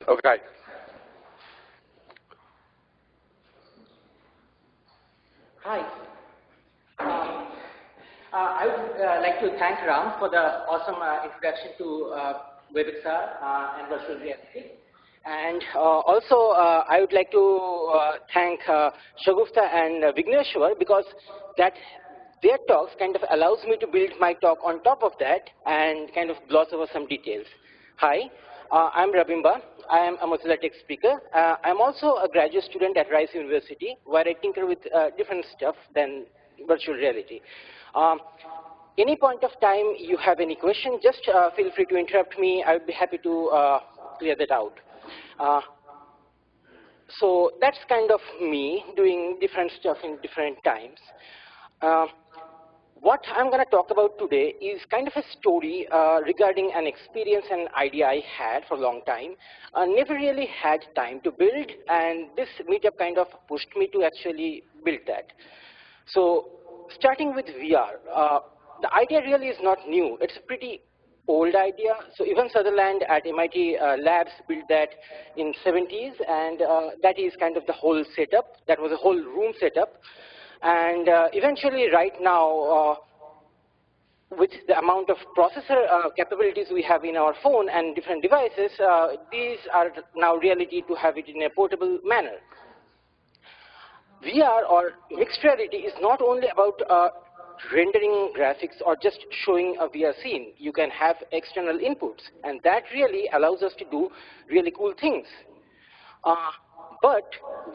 Okay. Hi. I would like to thank Ram for the awesome introduction to WebXR and virtual reality. And also, I would like to thank Shagufta and Vigneshwar because their talks kind of allows me to build my talk on top of that and kind of gloss over some details. Hi, I'm Rabimba. I am a Mozilla Tech speaker. I'm also a graduate student at Rice University where I tinker with different stuff than virtual reality. Any point of time you have any question, just feel free to interrupt me. I would be happy to clear that out. So that's kind of me doing different stuff in different times. What I'm going to talk about today is kind of a story regarding an experience and idea I had for a long time. I never really had time to build, and this meetup kind of pushed me to actually build that. So starting with VR, the idea really is not new. It's a pretty old idea. So even Sutherland at MIT Labs built that in 70s, and that is kind of the whole setup. That was a whole room setup. And eventually, right now, with the amount of processor capabilities we have in our phone and different devices, these are now reality to have it in a portable manner. VR or mixed reality is not only about rendering graphics or just showing a VR scene. You can have external inputs, and that really allows us to do really cool things. But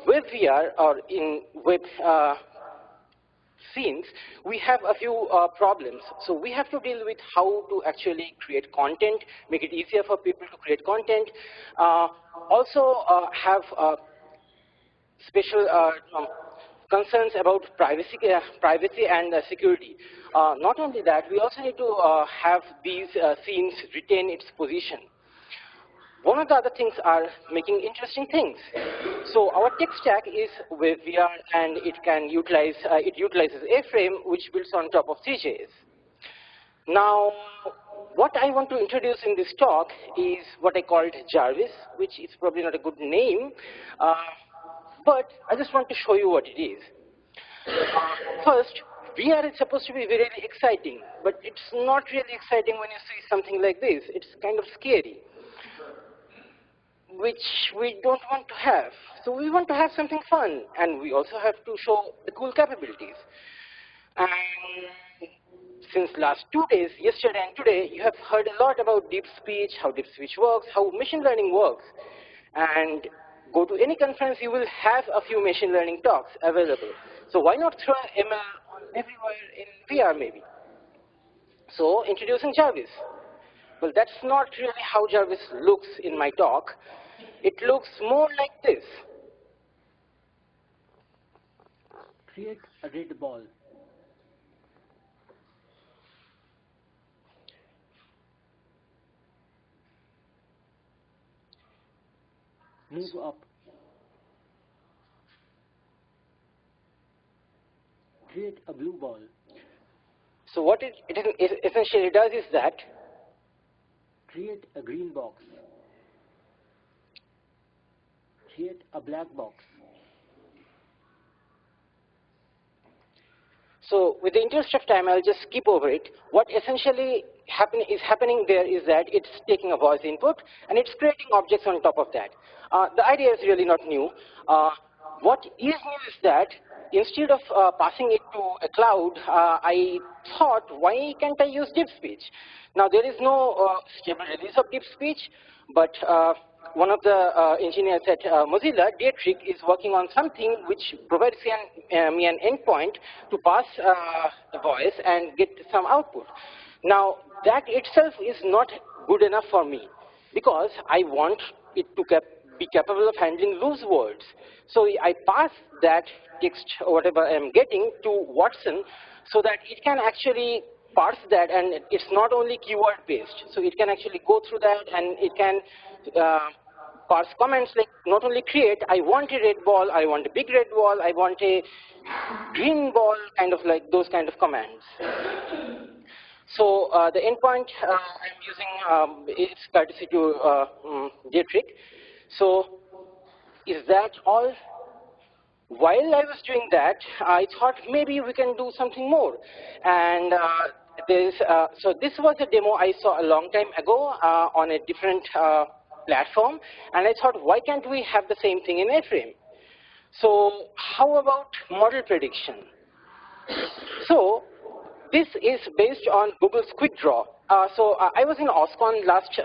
with VR or in web scenes, we have a few problems. So we have to deal with how to actually create content, make it easier for people to create content. Also have special concerns about privacy and security. Not only that, we also need to have these scenes retain its position. One of the other things are making interesting things. So our tech stack is with VR, and it utilizes A-Frame, which builds on top of CJS. Now, what I want to introduce in this talk is what I called jARvis, which is probably not a good name, but I just want to show you what it is. First, VR is supposed to be really exciting, but it's not really exciting when you see something like this. It's kind of scary, which we don't want to have. So we want to have something fun, and we also have to show the cool capabilities. And since last 2 days, yesterday and today, you have heard a lot about deep speech, how deep speech works, how machine learning works. And go to any conference, you will have a few machine learning talks available. So why not throw ML on everywhere in VR maybe? So introducing jARvis. Well, that's not really how jARvis looks in my talk. It looks more like this. Create a red ball. Move up. Create a blue ball. So what it essentially does is that create a green box. Create a black box. So with the interest of time, I'll just skip over it. What essentially is happening there is that it's taking a voice input, and it's creating objects on top of that. The idea is really not new. What is new is that instead of passing it to a cloud, I thought, why can't I use deep speech? Now, there is no stable release of deep speech, but one of the engineers at Mozilla, Dietrich, is working on something which provides me an endpoint to pass the voice and get some output. Now, that itself is not good enough for me because I want it to be capable of handling loose words. So I pass that text or whatever I'm getting to Watson so that it can actually parse that, and it's not only keyword based. So it can actually go through that, and it can parse comments like not only create, I want a red ball, I want a big red ball, I want a green ball, kind of like those kind of commands. So the endpoint I'm using is courtesy to Dietrich. So is that all? While I was doing that, I thought maybe we can do something more. And so this was a demo I saw a long time ago on a different platform. And I thought, why can't we have the same thing in A-frame? So how about model prediction? So this is based on Google's Quick Draw. I was in OSCON last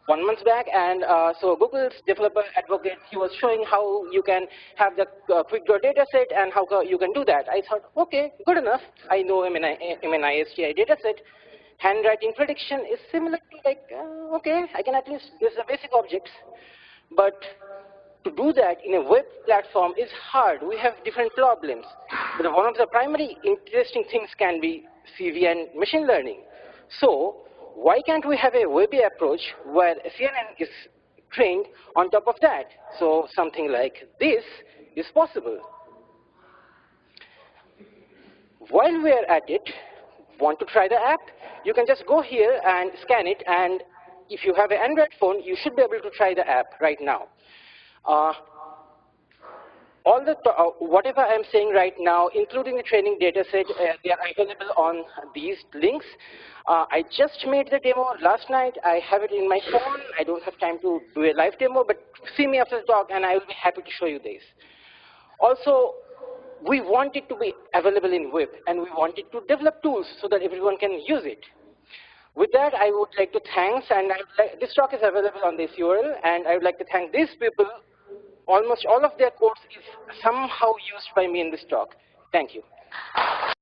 1 month back, and so Google's developer advocate, he was showing how you can have the Quick Draw data set and how you can do that. I thought, okay, good enough. I know MNISTI data set. Handwriting prediction is similar to like, okay, I can at least, this is the basic objects. But to do that in a web platform is hard. We have different problems. But one of the primary interesting things can be CV and machine learning. So why can't we have a webby approach where CNN is trained on top of that? So something like this is possible. While we are at it, want to try the app? You can just go here and scan it, and if you have an Android phone, you should be able to try the app right now. Whatever I'm saying right now, including the training data set, they are available on these links. I just made the demo last night. I have it in my phone. I don't have time to do a live demo, but see me after the talk, and I will be happy to show you this. Also, we want it to be available in web, and we wanted to develop tools so that everyone can use it. With that, I would like to thank, and this talk is available on this URL, and I would like to thank these people. Almost all of their code is somehow used by me in this talk. Thank you.